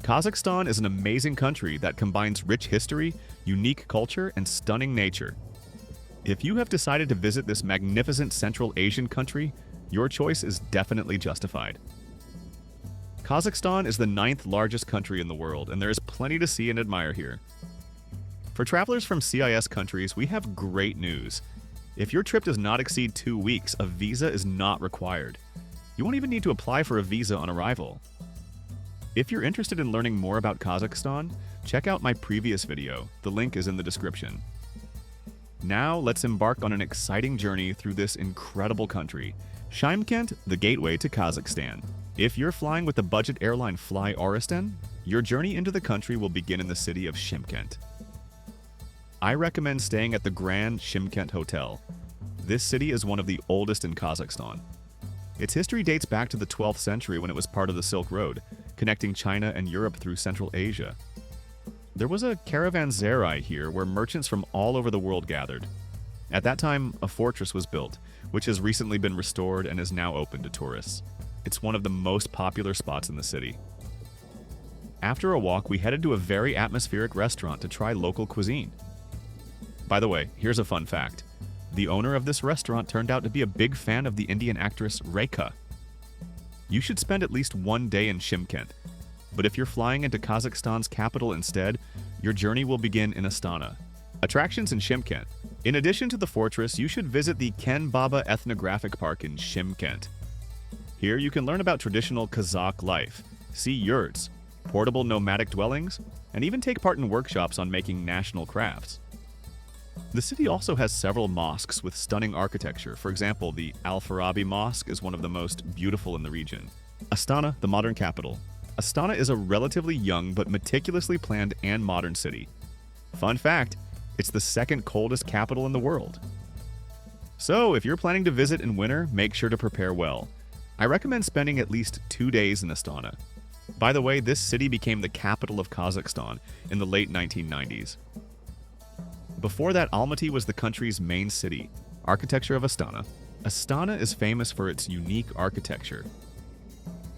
Kazakhstan is an amazing country that combines rich history, unique culture, and stunning nature. If you have decided to visit this magnificent Central Asian country, your choice is definitely justified. Kazakhstan is the 9th largest country in the world, and there is plenty to see and admire here. For travelers from CIS countries, we have great news. If your trip does not exceed 2 weeks, a visa is not required. You won't even need to apply for a visa on arrival. If you're interested in learning more about Kazakhstan, check out my previous video. The link is in the description. Now, let's embark on an exciting journey through this incredible country. Shymkent, the gateway to Kazakhstan. If you're flying with the budget airline Fly Oreston, your journey into the country will begin in the city of Shymkent. I recommend staying at the Grand Shymkent Hotel. This city is one of the oldest in Kazakhstan. Its history dates back to the 12th century when it was part of the Silk Road, connecting China and Europe through Central Asia. There was a caravanserai here where merchants from all over the world gathered. At that time, a fortress was built, which has recently been restored and is now open to tourists. It's one of the most popular spots in the city. After a walk, we headed to a very atmospheric restaurant to try local cuisine. By the way, here's a fun fact. The owner of this restaurant turned out to be a big fan of the Indian actress Rekha. You should spend at least 1 day in Shymkent, but if you're flying into Kazakhstan's capital instead, your journey will begin in Astana. Attractions in Shymkent. In addition to the fortress, you should visit the Ken Baba Ethnographic Park in Shymkent. Here you can learn about traditional Kazakh life, see yurts, portable nomadic dwellings, and even take part in workshops on making national crafts. The city also has several mosques with stunning architecture. For example, the Al-Farabi Mosque is one of the most beautiful in the region. Astana, the modern capital. Astana is a relatively young but meticulously planned and modern city. Fun fact, it's the 2nd coldest capital in the world. So, if you're planning to visit in winter, make sure to prepare well. I recommend spending at least 2 days in Astana. By the way, this city became the capital of Kazakhstan in the late 1990s. Before that, Almaty was the country's main city. Architecture of Astana. Astana is famous for its unique architecture.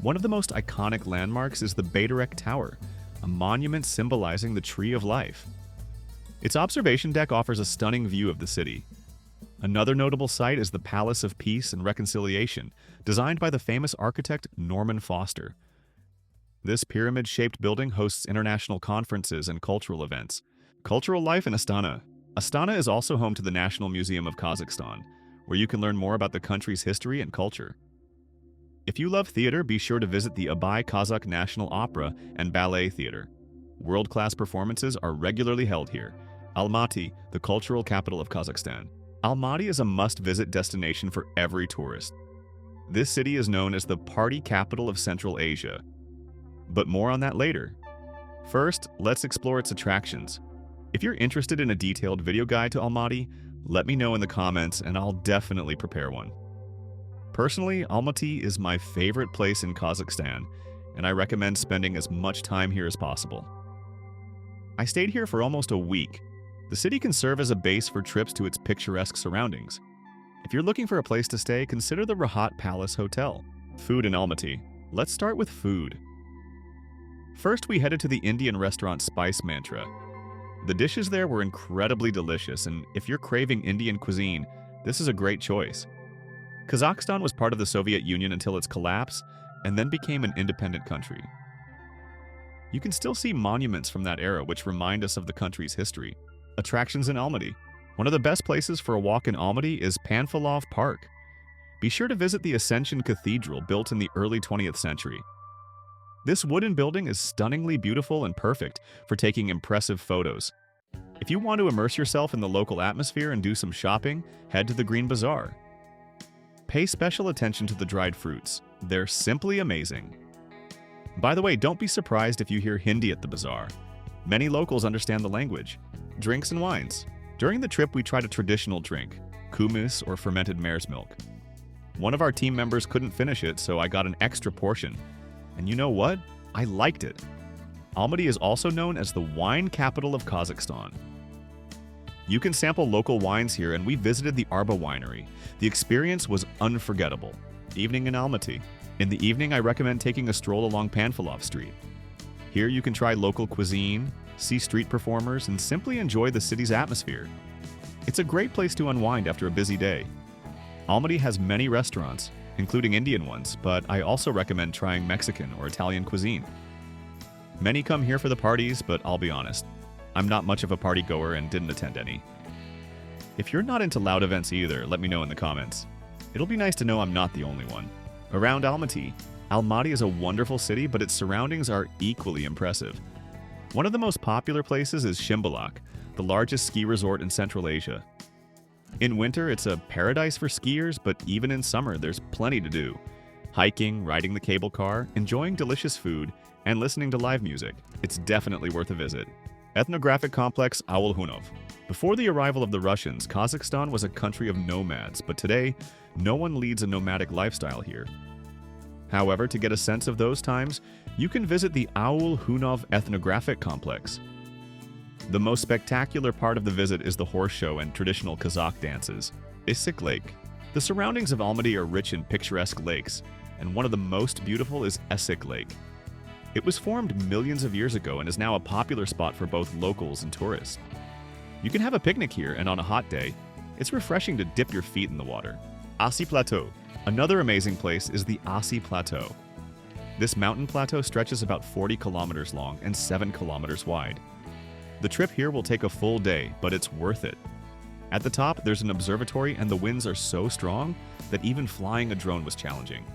One of the most iconic landmarks is the Bayderek Tower, a monument symbolizing the Tree of Life. Its observation deck offers a stunning view of the city. Another notable site is the Palace of Peace and Reconciliation, designed by the famous architect Norman Foster. This pyramid-shaped building hosts international conferences and cultural events. Cultural life in Astana. Astana is also home to the National Museum of Kazakhstan, where you can learn more about the country's history and culture. If you love theater, be sure to visit the Abay Kazakh National Opera and Ballet Theater. World-class performances are regularly held here. Almaty, the cultural capital of Kazakhstan. Almaty is a must-visit destination for every tourist. This city is known as the party capital of Central Asia. But more on that later. First, let's explore its attractions. If you're interested in a detailed video guide to Almaty, let me know in the comments and I'll definitely prepare one. Personally, Almaty is my favorite place in Kazakhstan, and I recommend spending as much time here as possible. I stayed here for almost a week. The city can serve as a base for trips to its picturesque surroundings. If you're looking for a place to stay, consider the Rahat Palace Hotel. Food in Almaty. Let's start with food. First, we headed to the Indian restaurant Spice Mantra. The dishes there were incredibly delicious, and if you're craving Indian cuisine, this is a great choice. Kazakhstan was part of the Soviet Union until its collapse, and then became an independent country. You can still see monuments from that era which remind us of the country's history. Attractions in Almaty. One of the best places for a walk in Almaty is Panfilov Park. Be sure to visit the Ascension Cathedral, built in the early 20th century. This wooden building is stunningly beautiful and perfect for taking impressive photos. If you want to immerse yourself in the local atmosphere and do some shopping, head to the Green Bazaar. Pay special attention to the dried fruits. They're simply amazing. By the way, don't be surprised if you hear Hindi at the bazaar. Many locals understand the language. Drinks and wines. During the trip, we tried a traditional drink, kumis or fermented mare's milk. One of our team members couldn't finish it, so I got an extra portion. And you know what? I liked it. Almaty is also known as the wine capital of Kazakhstan. You can sample local wines here, and we visited the Arba winery. The experience was unforgettable. Evening in Almaty. In the evening, I recommend taking a stroll along Panfilov Street. Here you can try local cuisine, see street performers, and simply enjoy the city's atmosphere. It's a great place to unwind after a busy day. Almaty has many restaurants, including Indian ones, but I also recommend trying Mexican or Italian cuisine. Many come here for the parties, but I'll be honest, I'm not much of a party goer and didn't attend any. If you're not into loud events either, let me know in the comments. It'll be nice to know I'm not the only one. Around Almaty, Almaty is a wonderful city, but its surroundings are equally impressive. One of the most popular places is Shimbolak, the largest ski resort in Central Asia. In winter, it's a paradise for skiers, but even in summer, there's plenty to do. Hiking, riding the cable car, enjoying delicious food, and listening to live music. It's definitely worth a visit. Ethnographic complex Aulhunov. Before the arrival of the Russians, Kazakhstan was a country of nomads, but today, no one leads a nomadic lifestyle here. However, to get a sense of those times, you can visit the Aulhunov Ethnographic Complex. The most spectacular part of the visit is the horse show and traditional Kazakh dances. Issyk Lake. The surroundings of Almaty are rich in picturesque lakes, and one of the most beautiful is Issyk Lake. It was formed millions of years ago and is now a popular spot for both locals and tourists. You can have a picnic here, and on a hot day, it's refreshing to dip your feet in the water. Asi Plateau. Another amazing place is the Asi Plateau. This mountain plateau stretches about 40 kilometers long and 7 kilometers wide. The trip here will take a full day, but it's worth it. At the top, there's an observatory and the winds are so strong that even flying a drone was challenging.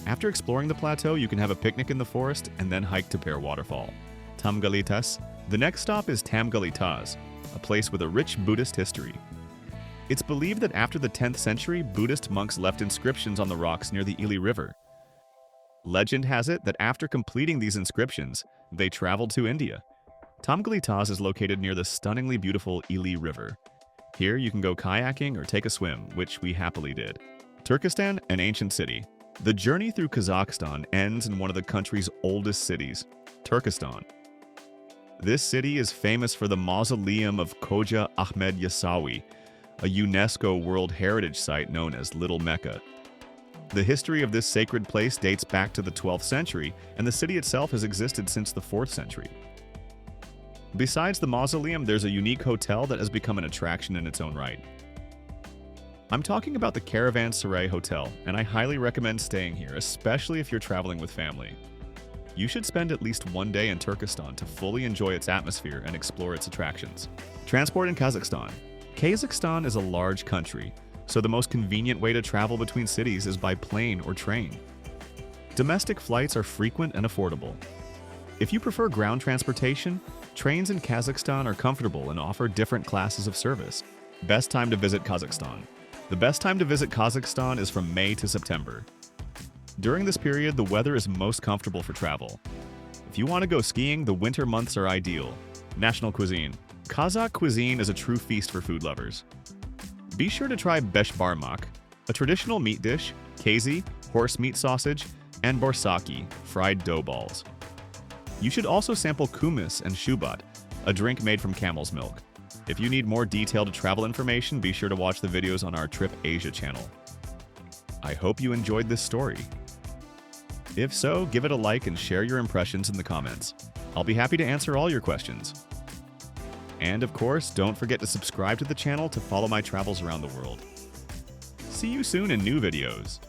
After exploring the plateau, you can have a picnic in the forest and then hike to Pear Waterfall. Tamgalitas. The next stop is Tamgalitas, a place with a rich Buddhist history. It's believed that after the 10th century, Buddhist monks left inscriptions on the rocks near the Ili River. Legend has it that after completing these inscriptions, they traveled to India. Tamgalitas is located near the stunningly beautiful Ili River. Here you can go kayaking or take a swim, which we happily did. Turkestan, an ancient city. The journey through Kazakhstan ends in one of the country's oldest cities, Turkestan. This city is famous for the mausoleum of Khoja Ahmed Yasawi, a UNESCO World Heritage Site known as Little Mecca. The history of this sacred place dates back to the 12th century, and the city itself has existed since the 4th century. Besides the mausoleum, there's a unique hotel that has become an attraction in its own right. I'm talking about the Caravanserai Hotel, and I highly recommend staying here, especially if you're traveling with family. You should spend at least one day in Turkestan to fully enjoy its atmosphere and explore its attractions. Transport in Kazakhstan. Kazakhstan is a large country, so the most convenient way to travel between cities is by plane or train. Domestic flights are frequent and affordable. If you prefer ground transportation, trains in Kazakhstan are comfortable and offer different classes of service. Best time to visit Kazakhstan. The best time to visit Kazakhstan is from May to September. During this period, the weather is most comfortable for travel. If you want to go skiing, the winter months are ideal. National cuisine. Kazakh cuisine is a true feast for food lovers. Be sure to try beshbarmak, a traditional meat dish, kazi, horse meat sausage, and borsaki, fried dough balls. You should also sample kumis and shubat, a drink made from camel's milk. If you need more detailed travel information, be sure to watch the videos on our Trip Asia channel. I hope you enjoyed this story. If so, give it a like and share your impressions in the comments. I'll be happy to answer all your questions. And of course, don't forget to subscribe to the channel to follow my travels around the world. See you soon in new videos.